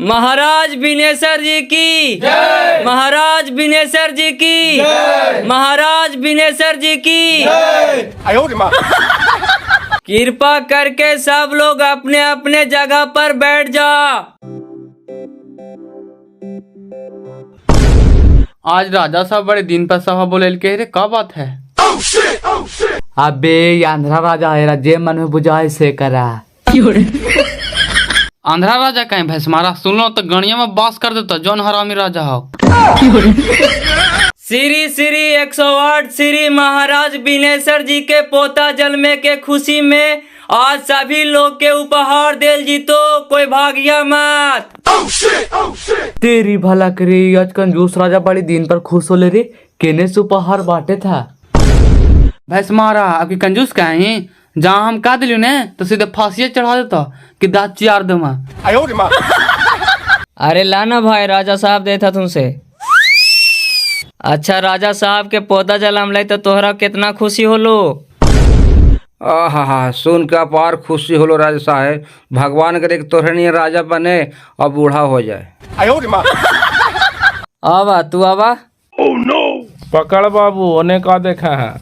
महाराज बिनेश्वर जी की जय। महाराज बिनेश्वर जी की जय। महाराज बिनेश्वर जी की जय। कृपा करके सब लोग अपने अपने जगह पर बैठ जाओ। आज राजा साहब बड़े दिन पर सभा बोले के रे, का बात है? अबे ये आंध्रा राजा है, जे मन में बुझाए से करा। आंध्रा राजा कहीं भैंस मारा, सुन लो तो गणिया में बास कर देता जौन हरामी राजा हो। श्री श्री 108 श्री महाराज बिनेश्वर जी के पोता जन्मे के खुशी में आज सभी लोग के उपहार देल जीतो, कोई भागिया मत। तेरी भला करे, आज कंजूस राजा बड़ी दिन पर खुश हो ले रे, केने से उपहार बांटे था। भैंस मारा आपकी कंजूस कहीं, जहाँ हम कह दिलू ने तो सीधे फांसी चढ़ा देता कि दाँत चियार दूंगा। अरे लाना भाई, राजा साहब देता तुमसे। अच्छा राजा साहब के पोता जन्म ले तो तोहरा कितना खुशी होलो। आहा, सुन के अपार खुशी होलो राजा साहेब। भगवान करे कि तोहरे राजा बने और बूढ़ा हो जाए। आवा तू आवा। पकड़ बाबू, उन्हें का देखा है?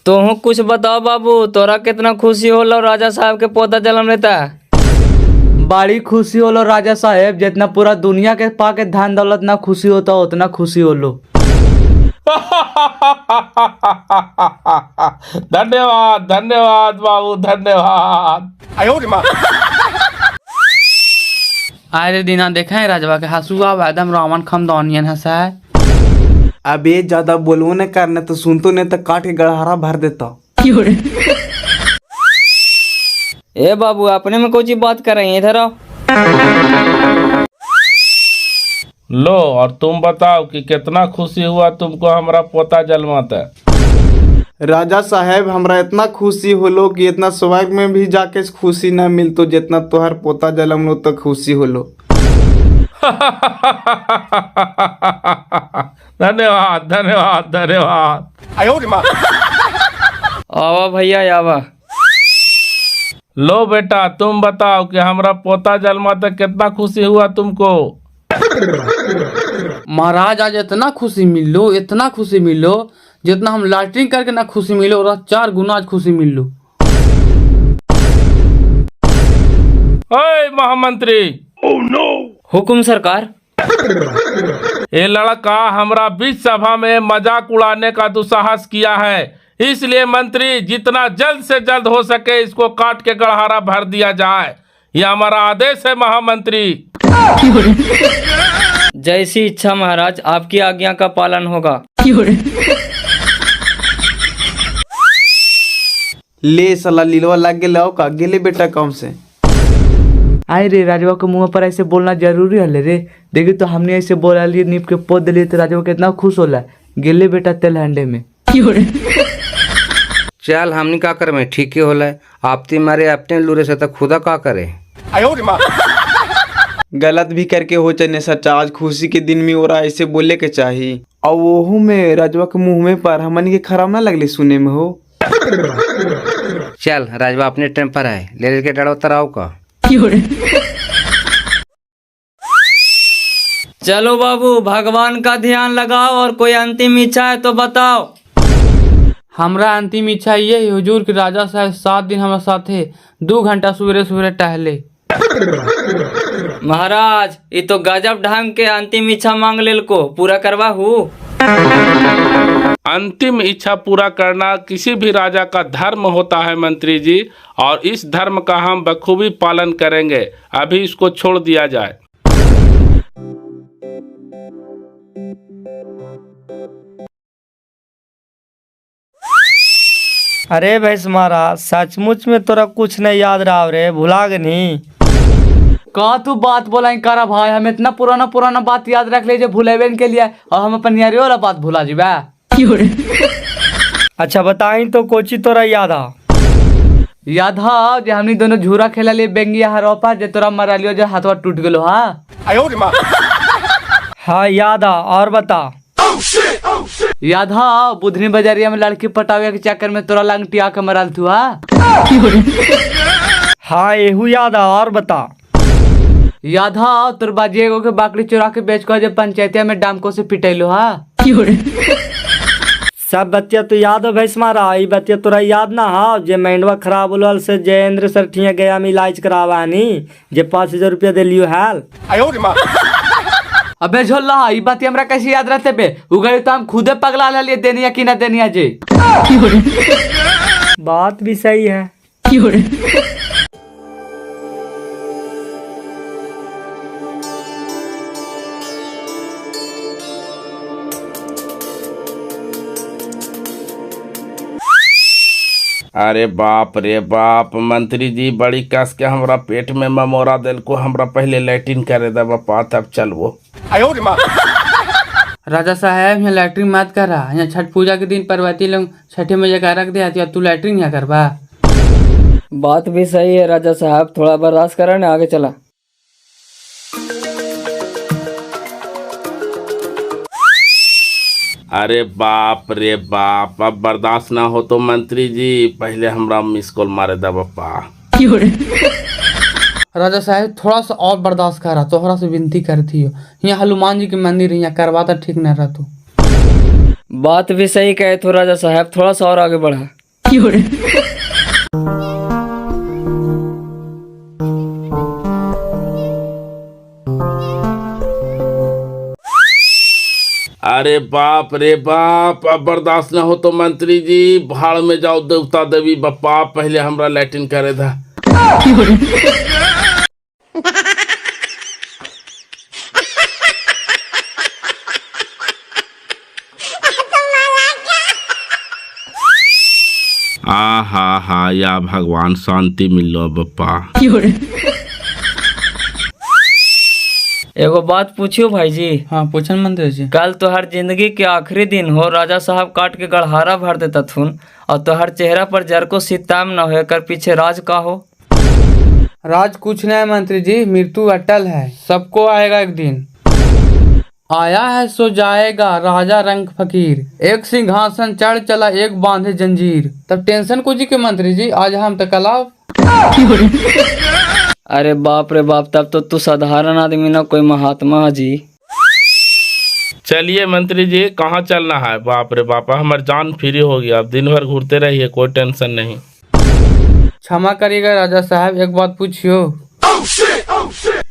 तुम कुछ बताओ बाबू, तोरा कितना खुशी होलो राजा साहब के पोता जन्म लेता। बड़ी खुशी होलो राजा साहेब, जितना पूरा दुनिया के पाके धन दौलत ना खुशी होता उतना खुशी होलो। धन्यवाद धन्यवाद बाबू, धन्यवाद। आए दिना देखे हैं राजवा के हंसुआ एकदम रावण खमदौनियन हंसा है। अबे ज्यादा बोलवो न करने तो सुनतो नहीं तो काट के गड़हारा भर देता। ए बाबू, अपने में कोई बात कर रही है, इधर आओ। लो, और तुम बताओ कि कितना खुशी हुआ तुमको हमारा पोता जन्माता। राजा साहेब, हमरा इतना खुशी होलो कि इतना स्वर्ग में भी जाके खुशी न मिलतो जितना तोहर पोता जन्म लो तो खुशी होलो। धन्यवाद धन्यवाद धन्यवाद। आवा भैया आवा। लो बेटा, तुम बताओ कि हमारा पोता जन्माता कितना खुशी हुआ तुमको। महाराज आज इतना खुशी मिलो, इतना खुशी मिलो जितना हम लैट्रिन करके ना खुशी मिलो और 4 गुना आज खुशी मिलो। ओए महामंत्री। हुकुम सरकार। ये लड़का हमरा बीच सभा में मजाक उड़ाने का दुस्साहस किया है, इसलिए मंत्री जितना जल्द से जल्द हो सके इसको काट के गड़हारा भर दिया जाए। यह हमारा आदेश है महामंत्री। जैसी इच्छा महाराज, आपकी आज्ञा का पालन होगा। ले साला लीलवा लग गया का गेले बेटा कम से। आए रे, राजवा के मुंह पर ऐसे बोलना जरूरी है रे। देखी तो हमने ऐसे बोला लिए, नीप के पोद दिलिए तो राजवा कितना खुश होला। गेले बेटा तेल हंडे में। चल हमनी का करे में ठीक ही होला। आपती मारे अपने लूरे से तो खुदा का करे। गलत भी करके हो चाहे सच्चा, आज खुशी के दिन में और ऐसे बोले के चाहिए। और वो में राजवा के मुंह में पर हमन के खराब ना लगले सुने में हो। चल राजवा अपने टाइम पर है, ले के डरो तराव का। चलो बाबू, भगवान का ध्यान लगाओ और कोई अंतिम इच्छा है तो बताओ। हमरा अंतिम इच्छा ये है हुजूर कि राजा साहब 7 दिन हमारे साथे 2 घंटा सवेरे सवेरे टहले। महाराज, ये तो गजब ढंग के अंतिम इच्छा मांग लेल को पूरा करवा हूँ। अंतिम इच्छा पूरा करना किसी भी राजा का धर्म होता है मंत्री जी, और इस धर्म का हम बखूबी पालन करेंगे। अभी इसको छोड़ दिया जाए। अरे भैंस मारा, सचमुच में तोरा कुछ नहीं याद रहा रे, भुला गए नहीं। का तू बात बोला करा भाई, हम इतना पुराना पुराना बात याद रख ले भूलेबे के लिए, और हम अपन यारी वाला बात भुला जीबा। अच्छा बताई तो कोची तोरा याद आ? याद हा जे हमनी दोनों झूरा खेला लिए बेंगिया हरोपा, जे तोरा मरा लियो जो हाथवा टूट गेलो। हाँ याद आ, और बता। याद हा बुधनी बाजारिया में लड़की पटावे के चक्कर में तोरा लंगटिया के मरल तू। हाँ एहू याद आ और बता। याद हाँ तोर बाजी एगो के बाकरी चुरा के बेच कर जब पंचायतिया में डामको से पिटैलो हा। सब बतिया तो याद हो भैंस मारा, ई बतिया तोरा याद ना हा जे मैंडवा खराब होल से जयेंद्र सर ठिया गया में इलाज करावानी जे 5,000 रुपया दिलियो हाल। अबे झोल्ला ई बात हमरा कैसे याद रहते बे, उगड़ी तो हम खुदे पगला ले लिए देनिया कि ना देनिया जे। बात भी सही है। अरे बाप रे बाप, मंत्री जी बड़ी कस के हमरा पेट में ममोरा दिल को, हमरा पहले लैट्रिन करे दे बापा तब चलवो। राजा साहब यहाँ लैट्रिन मत करा, यहाँ छठ पूजा के दिन पर्वती लोग छठे मैया का रख दे, तू लैट्रिन यहाँ करवा। बात भी सही है राजा साहब, थोड़ा बर्दाश्त करा ना, आगे चला। अरे बाप रे बाप, अब बर्दाश्त ना हो तो मंत्री जी पहले हमरा मिस कॉल मारे दे बापा। राजा साहब थोड़ा सा और बर्दाश्त करा, तोहरा से विनती करती हो, यहाँ हनुमान जी के मंदिर यहाँ करवाता ठीक न रह तू। बात भी सही कहे तो राजा साहब, थोड़ा सा और आगे बढ़ा। अरे बाप रे बाप, अब बर्दाश्त ना हो तो मंत्री जी भाड़ में जाओ देवता देवी बापा, पहले हमरा लैट्रिन करे था। हा या भगवान शांति मिलो बापा। एगो बात पूछियो भाई जी। हाँ पूछन मंत्री जी। कल तोहर जिंदगी के आखिरी दिन हो, राजा साहब काट के गड़हारा भर देता थुन और तोहर चेहरा पर जरको सिताम न हो, कर पीछे राज का हो? राज कुछ नहीं मंत्री जी, मृत्यु अटल है, सबको आएगा एक दिन। आया है सो जाएगा राजा रंग फकीर, एक सिंहासन चढ़ चला एक बांधे जंजीर। तब टेंशन कुछ के मंत्री जी, आज हम तो कलाव। अरे बाप रे बाप, तब तो तू साधारण आदमी ना कोई महात्मा जी। चलिए मंत्री जी कहाँ चलना है? बाप रे बाप, हमारी जान फ्री हो गया, अब दिन भर घूरते रहिए, कोई टेंशन नहीं। क्षमा करिएगा राजा साहब, एक बात पूछियो।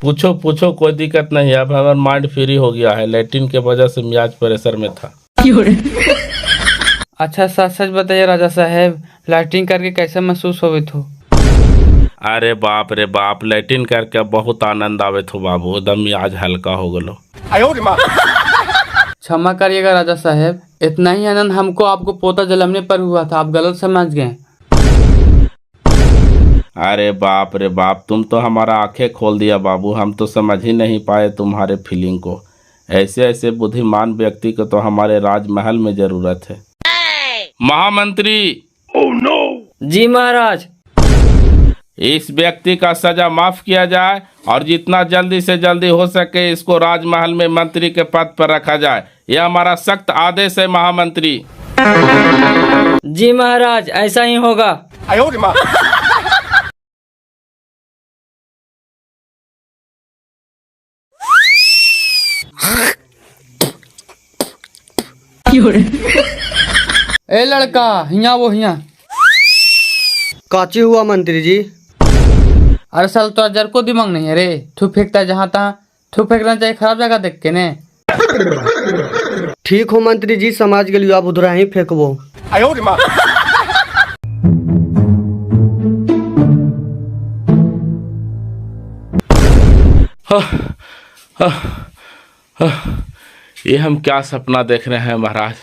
पूछो पूछो, कोई दिक्कत नहीं है, अब हमारा माइंड फ्री हो गया है, लैट्रिन के वजह से मियाज प्रेशर में था। अच्छा सच सच बताइए राजा साहब, लैट्रिन करके कैसे महसूस होवे थो? अरे बाप रे बाप, लैट्रिन करके बहुत आनंद आवे थो बाबू, एकदम मियाज हल्का हो गलो। क्षमा करिएगा राजा साहब, इतना ही आनंद हमको आपको पोता जलमने पर हुआ था, आप गलत समझ गए। अरे बाप रे बाप, तुम तो हमारा आंखें खोल दिया बाबू, हम तो समझ ही नहीं पाए तुम्हारे फीलिंग को। ऐसे ऐसे बुद्धिमान व्यक्ति को तो हमारे राजमहल में जरूरत है। महामंत्री। जी महाराज। इस व्यक्ति का सजा माफ किया जाए और जितना जल्दी से जल्दी हो सके इसको राजमहल में मंत्री के पद पर रखा जाए, यह हमारा सख्त आदेश है महामंत्री। जी महाराज, ऐसा ही होगा। ए लड़का, हिया वो हिया। काची हुआ मंत्री जी? अरे साल तो जर को दिमाग नहीं है रे, थू फेंकता जहाँ तहाँ, थू फेंकना चाहिए खराब जगह देख के ने। ठीक हो मंत्री जी, समझ गलियो, आप उधर ही फेंकबो। ये हम क्या सपना देख रहे हैं महाराज?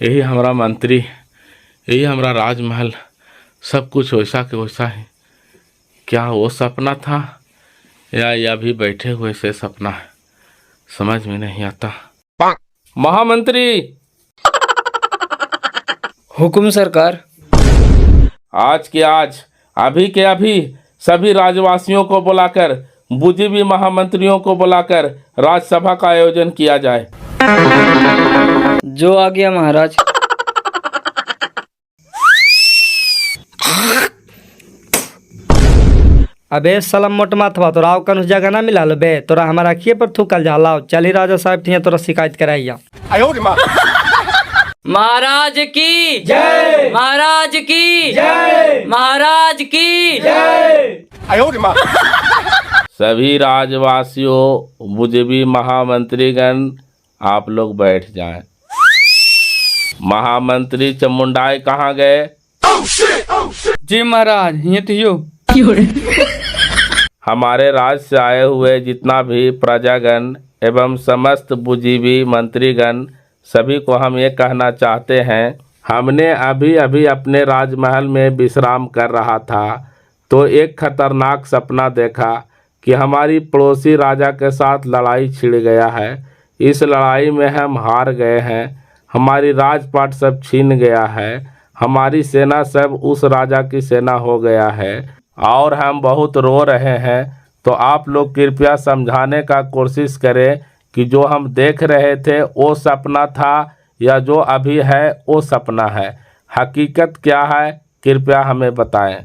यही हमारा मंत्री, यही हमारा राजमहल, सब कुछ वैसा के वैसा है। क्या वो सपना था या ये अभी बैठे हुए से सपना है, समझ में नहीं आता। महामंत्री। हुकुम सरकार। आज के आज, अभी के अभी सभी राजवासियों को बुलाकर, बुद्धिजीवी महामंत्रियों को बुलाकर राजसभा का आयोजन किया जाए। जो आ गया महाराज। अबे सलम मोट माथवा तोरा और कौन जगह ना मिला लो बे, तोरा हमारा अखिए पर थूकल जा लाओ। चली राजा साहब ठिया तोरा शिकायत कराइया। महाराज की जय, महाराज की जय, महाराज की जय। सभी राज्यवासियों, मुझे महामंत्रीगण, आप लोग बैठ जाएं। महामंत्री चामुंडाई कहाँ गए? जी महाराज, ये तो यो। हमारे राज्य से आए हुए जितना भी प्रजागण एवं समस्त बुद्धिजीवी मंत्रीगण, सभी को हम ये कहना चाहते हैं, हमने अभी अभी अपने राजमहल में विश्राम कर रहा था तो एक खतरनाक सपना देखा कि हमारी पड़ोसी राजा के साथ लड़ाई छिड़ गया है। इस लड़ाई में हम हार गए हैं, हमारी राजपाट सब छीन गया है, हमारी सेना सब उस राजा की सेना हो गया है और हम बहुत रो रहे हैं। तो आप लोग कृपया समझाने का कोशिश करें कि जो हम देख रहे थे वो सपना था या जो अभी है वो सपना है, हकीकत क्या है, कृपया हमें बताएं।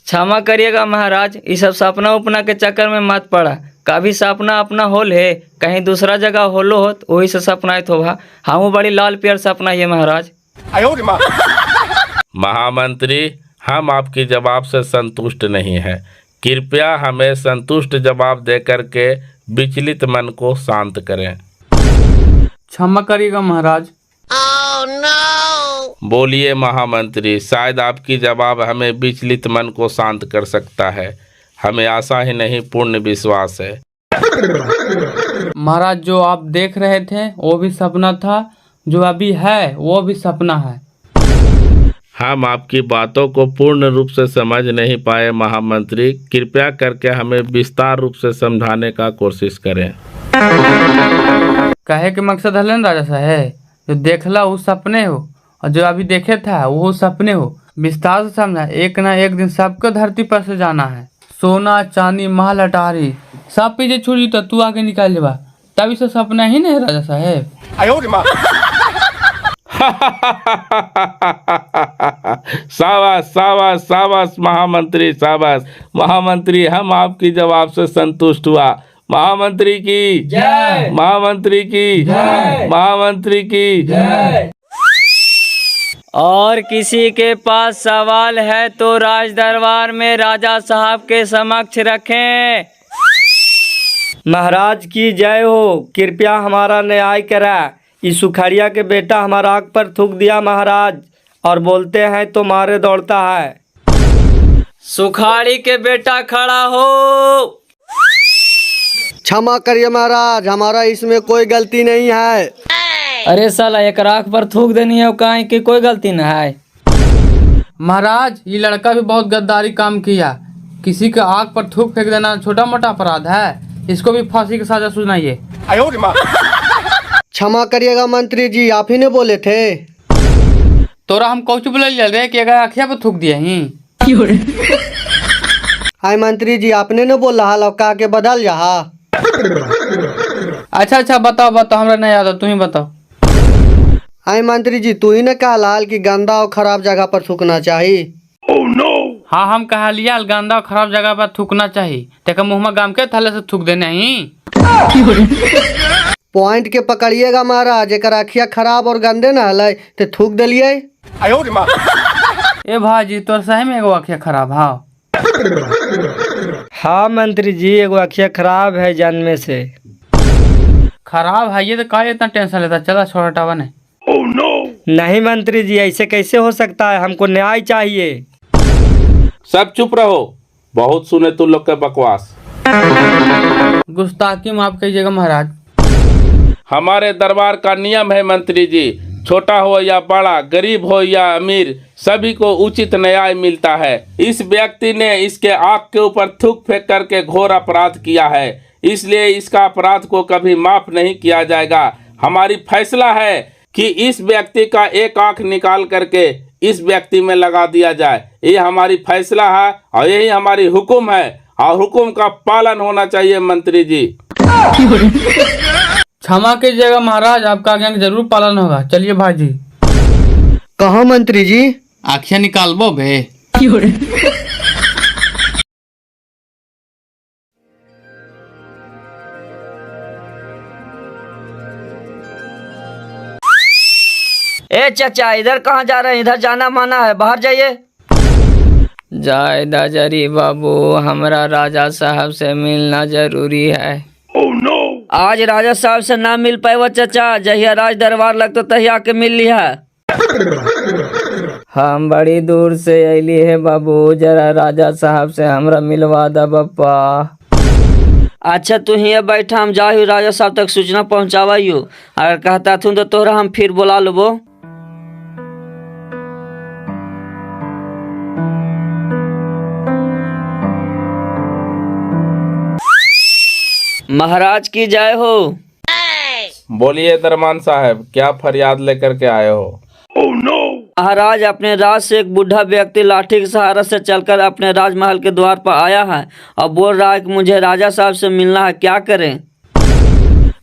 क्षमा करिएगा महाराज, ये सब सपना उपना के चक्कर में मत पड़ा। कभी सपना अपना होल है, कहीं दूसरा जगह होलो हो तो वही से सपना तो भा हम बड़ी लाल पियर सपना है महाराज। महामंत्री, हम आपके जवाब से संतुष्ट नहीं हैं, कृपया हमें संतुष्ट जवाब देकर के विचलित मन को शांत करें। क्षमा करिएगा महाराज। बोलिए महामंत्री, शायद आपकी जवाब हमें विचलित मन को शांत कर सकता है। हमें आशा ही नहीं पूर्ण विश्वास है। महाराज, जो आप देख रहे थे वो भी सपना था, जो अभी है वो भी सपना है। हम आपकी बातों को पूर्ण रूप से समझ नहीं पाए महामंत्री, कृपया करके हमें विस्तार रूप से समझाने का कोशिश करें। कहे के मकसद है ना राजा साहब, जो देखला वो सपने हो और जो अभी देखे था वो सपने हो। विस्तार से समझा, एक ना एक दिन सबको धरती पर से जाना है। सोना चांदी महल अटारी सब पीछे छुड़ी तो तू आगे निकाल लेबा, तभी से सपना ही नहीं राजा साहब। शाबाश शाबाश शाबाश महामंत्री, शाबाश महामंत्री, हम आपकी जवाब से संतुष्ट हुआ। महामंत्री की जय, महामंत्री की जय, महामंत्री की जय। और किसी के पास सवाल है तो राज दरबार में राजा साहब के समक्ष रखें। महाराज की जय हो, कृपया हमारा न्याय करा। इस सुखड़िया के बेटा हमारा आग पर थूक दिया महाराज, और बोलते हैं तो मारे दौड़ता है। सुखाड़ी के बेटा खड़ा हो। क्षमा करिए महाराज, हमारा इसमें कोई गलती नहीं है। अरे साला, एक आँख पर थूक देनी है कहीं की कोई गलती न है। महाराज, ये लड़का भी बहुत गद्दारी काम किया। किसी के आग पर थूक फेंक देना छोटा मोटा अपराध है, इसको भी फांसी की सजा सुनाइए। क्षमा करिएगा मंत्री जी, आप ही ने बोले थे। तोरा हम कौच बोले रे कि अगर अखिया पर थूक दिए ही। हाय मंत्री जी, आपने न बोल रहा लौका के बदल जहा। अच्छा बताओ हमरा नहीं याद है, तू ही बताओ। हाय मंत्री जी, तू ही ने कहा लाल की गंदा और खराब जगह पर थूकना चाहिए। हाँ, हम कहा लिया गंदा और खराब जगह पर थूकना चाहिए, तेका मुँह में गाम के थले से थूक देने ही। पॉइंट के पकड़िएगा महाराज, एक अखिया खराब और गंदे न हल तो थूक दिलिए। ए भाजी, तोर सही में एगो अखिया खराब। हाँ मंत्री जी, एगो अखिया खराब है जन्मे से। खराब है ये तो काहे इतना टेंशन लेता, चला छोड़ हटावा ने। नहीं मंत्री जी, ऐसे कैसे हो सकता है, हमको न्याय चाहिए। सब चुप रहो, बहुत सुने तुम लोग के बकवास। गुस्ताखी माफ कीजिएगा महाराज। हमारे दरबार का नियम है मंत्री जी, छोटा हो या बड़ा, गरीब हो या अमीर, सभी को उचित न्याय मिलता है। इस व्यक्ति ने इसके आँख के ऊपर थूक फेंक करके घोर अपराध किया है, इसलिए इसका अपराध को कभी माफ नहीं किया जाएगा। हमारी फैसला है कि इस व्यक्ति का एक आँख निकाल करके इस व्यक्ति में लगा दिया जाए। ये हमारी फैसला है और यही हमारी हुक्म है, और हुक्म का पालन होना चाहिए मंत्री जी। क्षमा कीजिएगा महाराज, आपका आज्ञा जरूर पालन होगा। चलिए भाजी। कहाँ मंत्री जी? आँखियाँ निकालबो बे। ए चाचा, इधर कहाँ जा रहे हैं? इधर जाना माना है, बाहर जाइए। जाए दाजरी बाबू, हमरा राजा साहब से मिलना जरूरी है। आज राजा साहब से ना मिल पाए चाचा, जहिया राज दरबार लगतो तहिया के मिल लिया। हम बड़ी दूर से अली है बाबू, जरा राजा साहब से हमरा मिलवा दा बप्पा। अच्छा तू ही बैठा, हम जाही राजा साहब तक सूचना पहुँचावाइयो। अगर कहता थू तो तोरा हम फिर बुला लेबो। महाराज की जय हो। बोलिए दरमान साहब, क्या फरियाद लेकर के आए हो? महाराज, अपने राज से एक बूढ़ा व्यक्ति लाठी के सहारा से चलकर अपने राजमहल के द्वार पर आया है और बोल रहा है कि मुझे राजा साहब से मिलना है, क्या करें?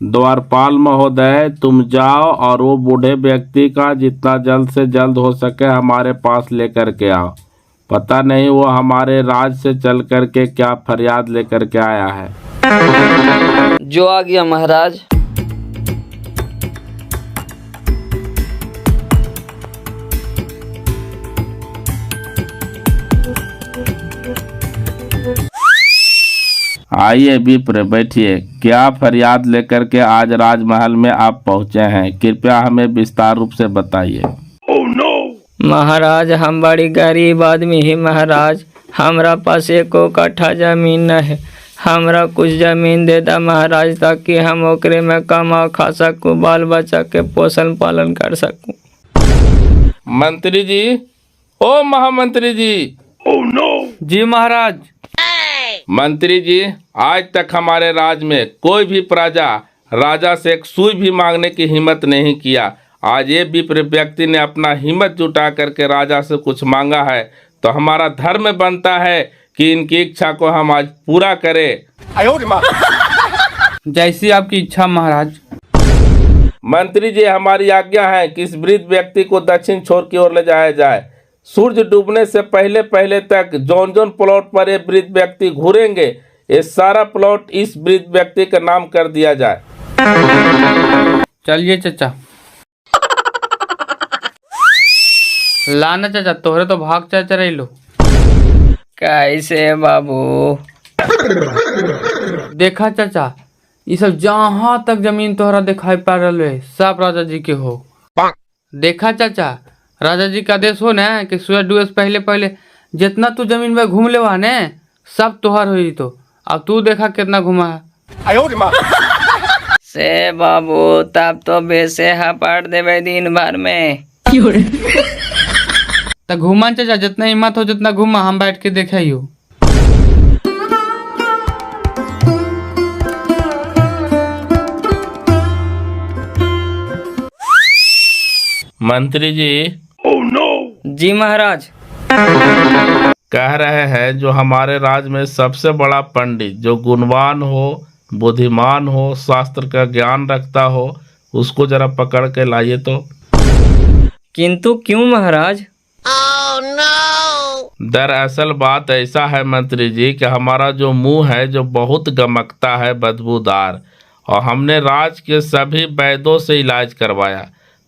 द्वारपाल महोदय, तुम जाओ और वो बूढ़े व्यक्ति का जितना जल्द से जल्द हो सके हमारे पास लेकर के आओ। पता नहीं वो हमारे राज से चल कर के क्या फरियाद लेकर के आया है। जो आ गया महाराज। आइए विप्र, बैठिए। क्या फरियाद लेकर के आज राजमहल में आप पहुंचे हैं? कृपया हमें विस्तार रूप से बताइए। महाराज, हम बड़ी गरीब आदमी ही महाराज, हमरा पास एको कट्ठा जमीन न है। हमरा कुछ जमीन दे दा महाराज, ताकि हम ओकरे में कमा खा सकूं, बाल बच्चा के पोषण पालन कर सकूं। मंत्री जी, ओ महामंत्री जी। जी महाराज। मंत्री जी, आज तक हमारे राज में कोई भी प्रजा राजा से एक सुई भी मांगने की हिम्मत नहीं किया। आज ये विप्र व्यक्ति ने अपना हिम्मत जुटा करके राजा से कुछ मांगा है, तो हमारा धर्म बनता है कि इनकी इच्छा को हम आज पूरा करें। जैसी आपकी इच्छा महाराज। मंत्री जी, हमारी आज्ञा है कि इस वृद्ध व्यक्ति को दक्षिण छोर की ओर ले जाया जाए। सूरज डूबने से पहले पहले तक जौन जौन प्लॉट पर ये वृद्ध व्यक्ति घूरेंगे, ये सारा प्लॉट इस वृद्ध व्यक्ति का नाम कर दिया जाए। चलिए चाचा। लाना चाचा, तोहरे तो भाग चाचा रही लो। कैसे बाबू? देखा चाचा, ये सब जहाँ तक जमीन तोहरा दिखाई पड़ रहा है सब राजा जी के हो। देखा चाचा, राजा जी का आदेश हो न कि सूरज डूबे से पहले पहले जितना तू जमीन में घूम लेवा ने सब तोहर हुई। तो अब तू देखा कितना घुमा है। से बाबू, तब तो बेसे पड़ देवे दिन भर में। तो घुमा चाचा, जितना हिम्मत हो जितना घुमा, हम बैठ के देखे ही हो। मंत्री जी। जी महाराज। कह रहे हैं जो हमारे राज में सबसे बड़ा पंडित, जो गुणवान हो, बुद्धिमान हो, शास्त्र का ज्ञान रखता हो, उसको जरा पकड़ के लाइए तो। किंतु क्यों महाराज? दरअसल बात ऐसा है मंत्री जी कि हमारा जो मुंह है जो बहुत गमकता है, बदबूदार, और हमने राज के सभी वैद्यों से इलाज करवाया,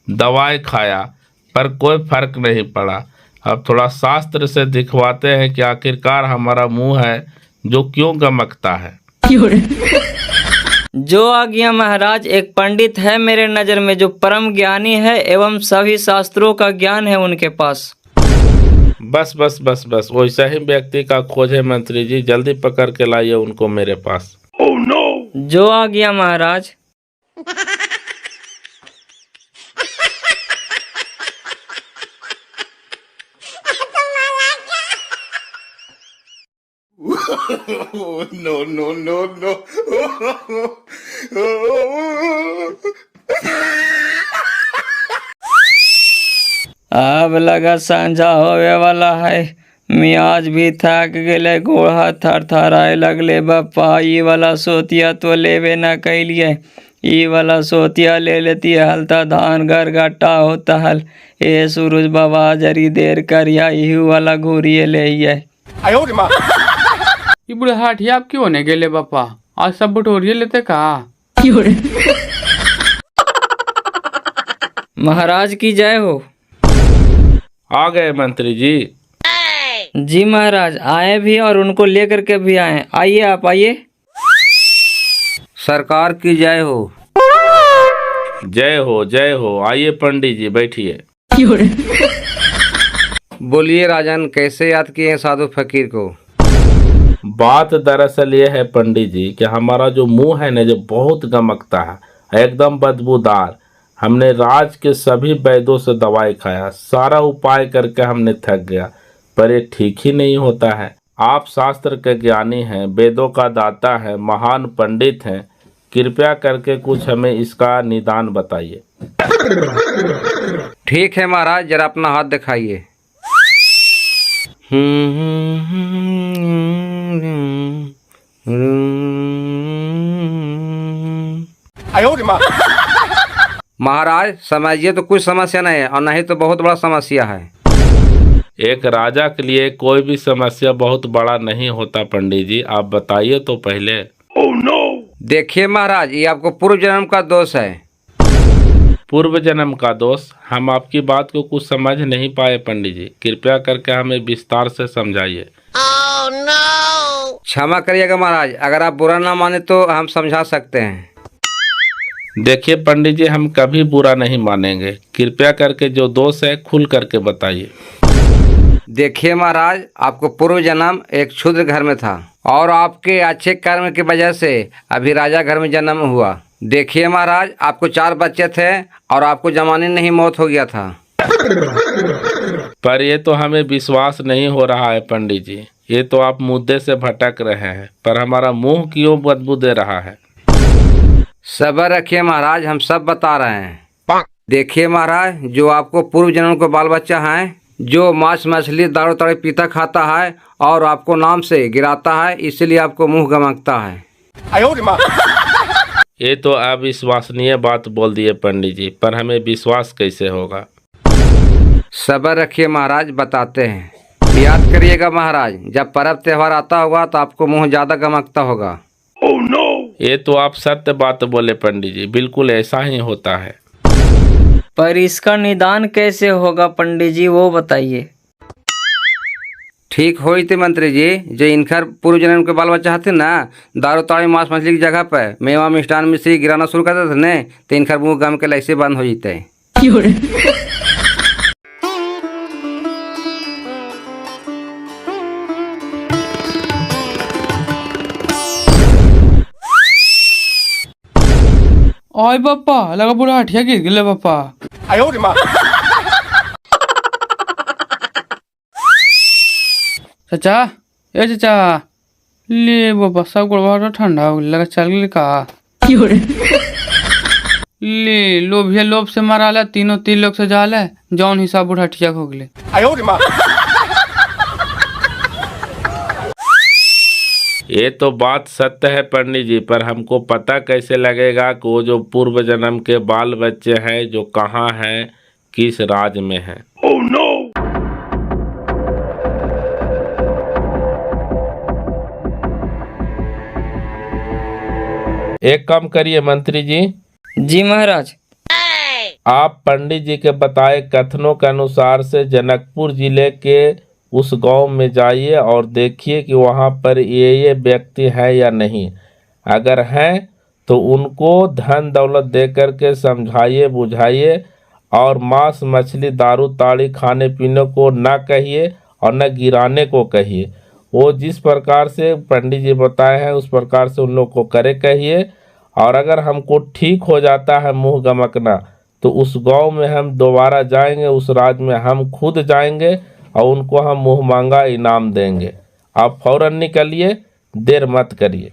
दवाई खाया, पर कोई फर्क नहीं पड़ा। अब थोड़ा शास्त्र से दिखवाते हैं कि आखिरकार हमारा मुंह है जो क्यों गमकता है। जो आ गया महाराज। एक पंडित है मेरे नजर में जो परम ज्ञानी है एवं सभी शास्त्रों का ज्ञान है उनके पास। बस बस बस बस, वैसा ही व्यक्ति का खोज है मंत्री जी, जल्दी पकड़ के लाइए उनको मेरे पास। जो आ गया महाराज। अब लगा सांझा होवे वाला है, मियाज भी थक गए, गोड़ हाथ थर थराए लगले। बप्पा, ई वाला सोतिया तो लेवे न कैलिए, ई वाला सोतिया ले लेती हलता धान घर गट्टा होता हल। ए सूरज बाबा जरी देर करिया, इहू वाला घूरिए ले। ये बुढ़े हाटिया आप क्यों होने गेले बापा? आज सब बटोरिए लेते का? महाराज की जय हो। आ गए मंत्री जी। जी महाराज, आए भी और उनको लेकर के भी आए। आइए, आप आइए। सरकार की जय हो। जय हो जय हो। आइए पंडित जी, बैठिए। बोलिए राजन, कैसे याद किए हैं साधु फकीर को? बात दरअसल ये है पंडित जी कि हमारा जो मुंह है ना, जो बहुत गमकता है, एकदम बदबूदार। हमने राज के सभी वैद्यों से दवाई खाया, सारा उपाय करके हमने थक गया, पर ये ठीक ही नहीं होता है। आप शास्त्र के ज्ञानी हैं, वेदों का दाता है, महान पंडित हैं, कृपया करके कुछ हमें इसका निदान बताइए। ठीक है महाराज, जरा अपना हाथ दिखाइए। महाराज समझिए, तो कुछ समस्या नहीं है और नहीं तो बहुत बड़ा समस्या है। एक राजा के लिए कोई भी समस्या बहुत बड़ा नहीं होता पंडित जी, आप बताइए तो पहले। देखिए महाराज, ये आपको पूर्व जन्म का दोष है। पूर्व जन्म का दोष? हम आपकी बात को कुछ समझ नहीं पाए पंडित जी, कृपया करके हमें विस्तार से समझाइए। क्षमा करिएगा महाराज, अगर आप बुरा ना माने तो हम समझा सकते हैं। देखिए पंडित जी, हम कभी बुरा नहीं मानेंगे, कृपया करके जो दोष है खुल करके बताइए। देखिए महाराज, आपको पूर्व जन्म एक क्षुद्र घर में था और आपके अच्छे कर्म की वजह से अभी राजा घर में जन्म हुआ। देखिए महाराज, आपको 4 बच्चे थे और आपको जमाने नहीं मौत हो गया था। पर ये तो हमें विश्वास नहीं हो रहा है पंडित जी, ये तो आप मुद्दे से भटक रहे हैं, पर हमारा मुंह क्यों बदबू दे रहा है? सब्र रखिए महाराज, हम सब बता रहे हैं। देखिए महाराज, जो आपको पूर्व जन्म को बाल बच्चा है, जो मांस मछली दारू ताड़ी पीता खाता है और आपको नाम से गिराता है, इसलिए आपको मुंह गमकता है। ये तो अविश्वसनीय बात बोल दिए पंडित जी, पर हमें विश्वास कैसे होगा? सब्र रखिए महाराज, बताते हैं। याद करिएगा महाराज, जब पर्व त्योहार आता होगा तो आपको मुंह ज्यादा गमकता होगा। ये तो आप सत्य बात बोले पंडित जी, बिल्कुल ऐसा ही होता है। पर इसका निदान कैसे होगा पंडित जी, वो बताइए। ठीक हुई थी मंत्री जी, जो इनकर पूर्व जन्म के बाल बच्चा थे ना, दारू ताड़ी मांस मछली की जगह पर मेवा मिष्ठान मिश्री गिराना शुरू करते थे न, तो इनकर मुंह गम के ऐसे बंद हो जाते। ओए पापा, लगा पूरा हटिया गिर गिले पापा। चाचा, ए चाचा, ले बाबा सब गुड़वा ठंडा हो गया, लगा चल गई का। ले लोभ ये लोभ से मारा ला, तीनों 3 लोग से जाल है, जौन हिसाब बुढ़ा ठिया हो गए। ये तो बात सत्य है पंडित जी, पर हमको पता कैसे लगेगा कि वो जो पूर्व जन्म के बाल बच्चे हैं जो कहाँ हैं, किस राज में हैं? एक काम करिए मंत्री जी। जी महाराज। आप पंडित जी के बताए कथनों के अनुसार से जनकपुर जिले के उस गांव में जाइए और देखिए कि वहां पर ये व्यक्ति है या नहीं। अगर हैं तो उनको धन दौलत दे करके समझाइए, बुझाइए और मांस मछली दारू ताड़ी खाने पीने को ना कहिए और न गिराने को कहिए। वो जिस प्रकार से पंडित जी बताए हैं उस प्रकार से उन लोग को करे कहिए। और अगर हमको ठीक हो जाता है मुंह गमकना, तो उस गांव में हम दोबारा जाएंगे, उस राज में हम खुद जाएंगे और उनको हम मुंह मांगा इनाम देंगे। आप फौरन निकलिए, देर मत करिए।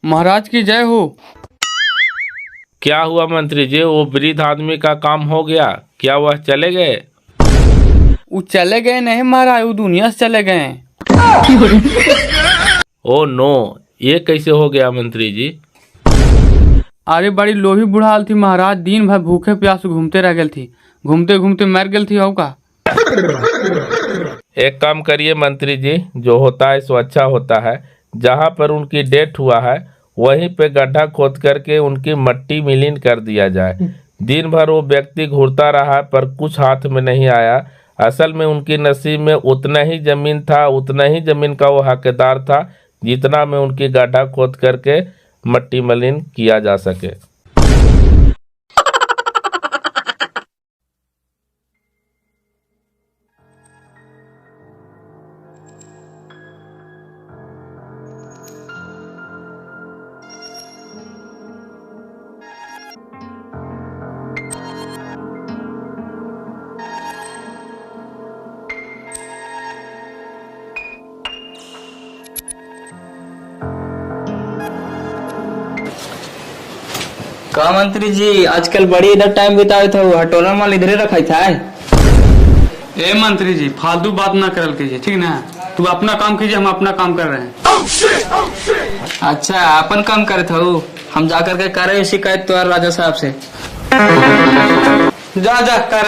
महाराज की जय हो। क्या हुआ मंत्री जी, वो वृद्ध आदमी का काम हो गया क्या? वह चले गए? वो चले गए नहीं महाराज, वो दुनिया से चले गए। ओ नो, ये कैसे हो गया मंत्री जी? अरे बड़ी लोभी बुढ़ाल थी महाराज, दिन भर भूखे प्यास घूमते रह गई थी, घूमते घूमते मर गई थी। हो का एक काम करिए मंत्री जी, जो होता है सो अच्छा होता है। जहाँ पर उनकी डेथ हुआ है वहीं पे गड्ढा खोद करके उनकी मट्टी मिलीन कर दिया जाए। दिन भर वो व्यक्ति घूरता रहा पर कुछ हाथ में नहीं आया। असल में उनकी नसीब में उतना ही जमीन था, उतना ही जमीन का वो हकदार था जितना में उनकी गड्ढा खोद करके मट्टी मलिन किया जा सके। का मंत्री जी आजकल बड़ी इधर टाइम बिताए थे, हटोला माल इधरे रखा था। ए मंत्री जी फालतू बात ना करल कीजिए, ठीक ना। तू अपना काम कीजिए, हम अपना काम कर रहे हैं। अच्छा अपन काम करे थे, हम जाकर के करे शिकायत तो राजा साहब से। जा जा कर।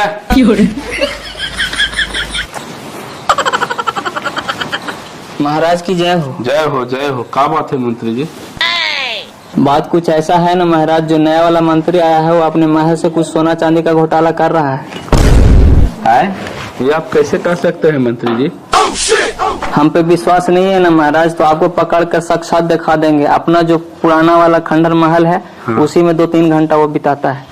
महाराज की जय हो। जय हो जय हो। क्या बात है मंत्री जी? बात कुछ ऐसा है ना महाराज, जो नया वाला मंत्री आया है वो अपने महल से कुछ सोना चांदी का घोटाला कर रहा है। ये आप कैसे कर सकते हैं मंत्री जी? हम पे विश्वास नहीं है ना महाराज, तो आपको पकड़ कर साक्षात दिखा देंगे। अपना जो पुराना वाला खंडर महल है उसी में 2-3 घंटा वो बिताता है।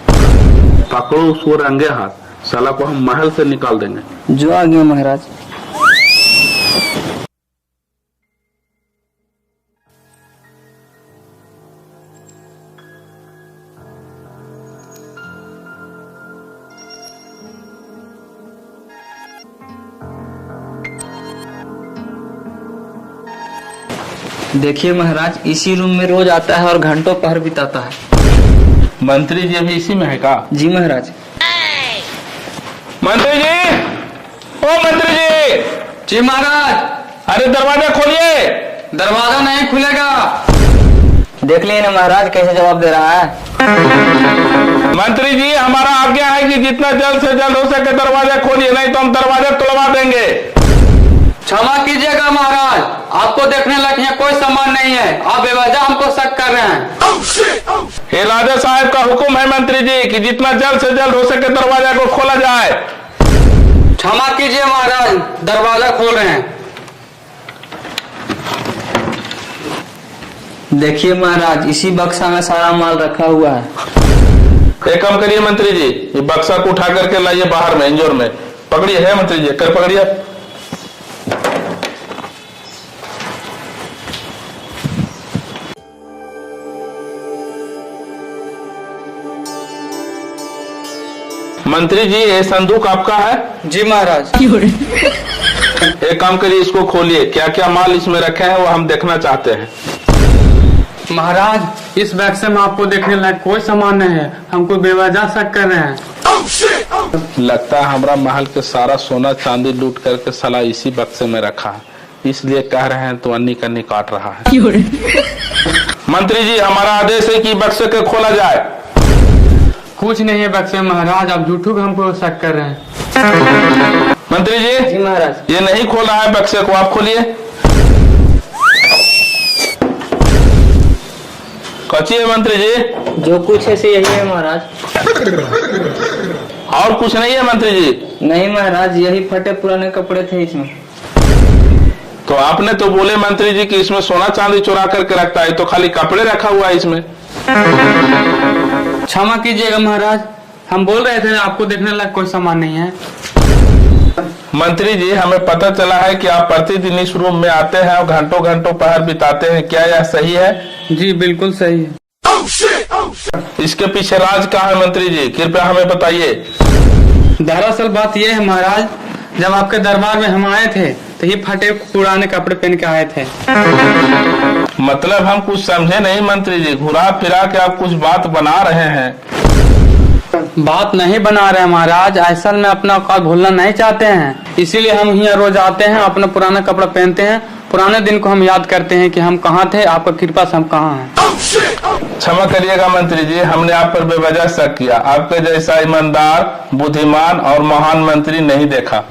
पकड़ो उसको रंगे हाथ, साला को हम महल से निकाल देंगे। जो आ गया महाराज। देखिए महाराज, इसी रूम में रोज आता है और घंटों पहर बिताता है। मंत्री जी अभी इसी में है का? जी महाराज। मंत्री जी, ओ मंत्री जी। जी महाराज। अरे दरवाजा खोलिए। दरवाजा नहीं खुलेगा। देख लिए ना महाराज कैसे जवाब दे रहा है। मंत्री जी हमारा आज्ञा है कि जितना जल्द से जल्द हो सके दरवाजा खोलिए, नहीं तो हम दरवाजा तोड़वा देंगे। क्षमा कीजिएगा महाराज, आपको देखने लायक यहाँ कोई सामान नहीं है, आप बेवजह हमको शक कर रहे हैं। ये राजा साहब का हुक्म है मंत्री जी कि जितना जल्द से जल्द हो सके दरवाजा को खोला जाए। क्षमा कीजिए महाराज, दरवाजा खोल रहे हैं। देखिए महाराज, इसी बक्सा में सारा माल रखा हुआ है। एक काम करिए मंत्री जी, ये बक्सा को उठा करके लाइए बाहर में, इंजोर में पकड़िए। है मंत्री जी, कर पकड़िए। मंत्री जी ये संदूक आपका है? जी महाराज। एक काम करिए, इसको खोलिए। क्या क्या माल इसमें रखे हैं वो हम देखना चाहते हैं। महाराज, इस बक्से में आपको देखने लायक कोई सामान नहीं है, हमको बेवजह शक कर रहे हैं। लगता है हमारा महल के सारा सोना चांदी लूट करके साला इसी बक्से में रखा है, इसलिए कह रहे हैं तो अन्नी कन्नी काट रहा है। मंत्री जी हमारा आदेश है कि बक्से को खोला जाए। कुछ नहीं है बक्से में महाराज, आप झूठू हमको शक कर रहे हैं। मंत्री जी। जी महाराज। ये नहीं खोला है बक्से को, आप खोलिए। कच्ची है मंत्री जी? जो कुछ है से यही है महाराज। और कुछ नहीं है मंत्री जी? नहीं महाराज, यही फटे पुराने कपड़े थे इसमें। तो आपने तो बोले मंत्री जी कि इसमें सोना चांदी चुरा करके रखता है, तो खाली कपड़े रखा हुआ है इसमें। क्षमा कीजिएगा महाराज, हम बोल रहे थे आपको देखने लायक कोई सामान नहीं है। मंत्री जी हमें पता चला है कि आप प्रतिदिन इस रूम में आते हैं और घंटों घंटों पहर बिताते हैं, क्या यह सही है? जी बिल्कुल सही है। इसके पीछे राज क्या है मंत्री जी, कृपया हमें बताइए। दरअसल बात यह है महाराज, जब आपके दरबार में हम आए थे तो ये फटे पुराने कपड़े पहन के आए थे। मतलब हम कुछ समझे नहीं मंत्री जी, घुरा फिरा के आप कुछ बात बना रहे हैं। बात नहीं बना रहे महाराज, असल में अपना औकात भूलना नहीं चाहते हैं, इसीलिए हम यहाँ रोज आते हैं, अपना पुराना कपड़ा पहनते हैं, पुराने दिन को हम याद करते हैं कि हम कहाँ थे, आपका कृपा से हम कहाँ हैं। क्षमा करिएगा मंत्री जी, हमने आप पर बेवजह शक किया। आपके जैसा ईमानदार, बुद्धिमान और महान मंत्री नहीं देखा।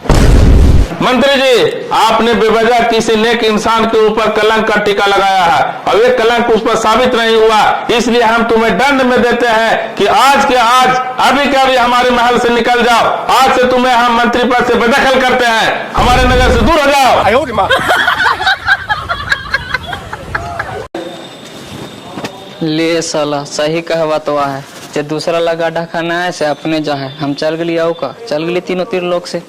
मंत्री जी, आपने बेवजह किसी नेक इंसान के ऊपर कलंक का टीका लगाया है और ये कलंक उस पर साबित नहीं हुआ, इसलिए हम तुम्हें दंड में देते हैं कि आज के आज अभी के अभी हमारे महल से निकल जाओ। आज से तुम्हें हम मंत्री पद से बेदखल करते हैं, हमारे नगर से दूर हो जाओ। ले साला सही कहवा तो है, जे दूसरा लगा ढखाना है से अपने जा है। हम चल गली आओ का, चल गली तीनों तीर लोग से।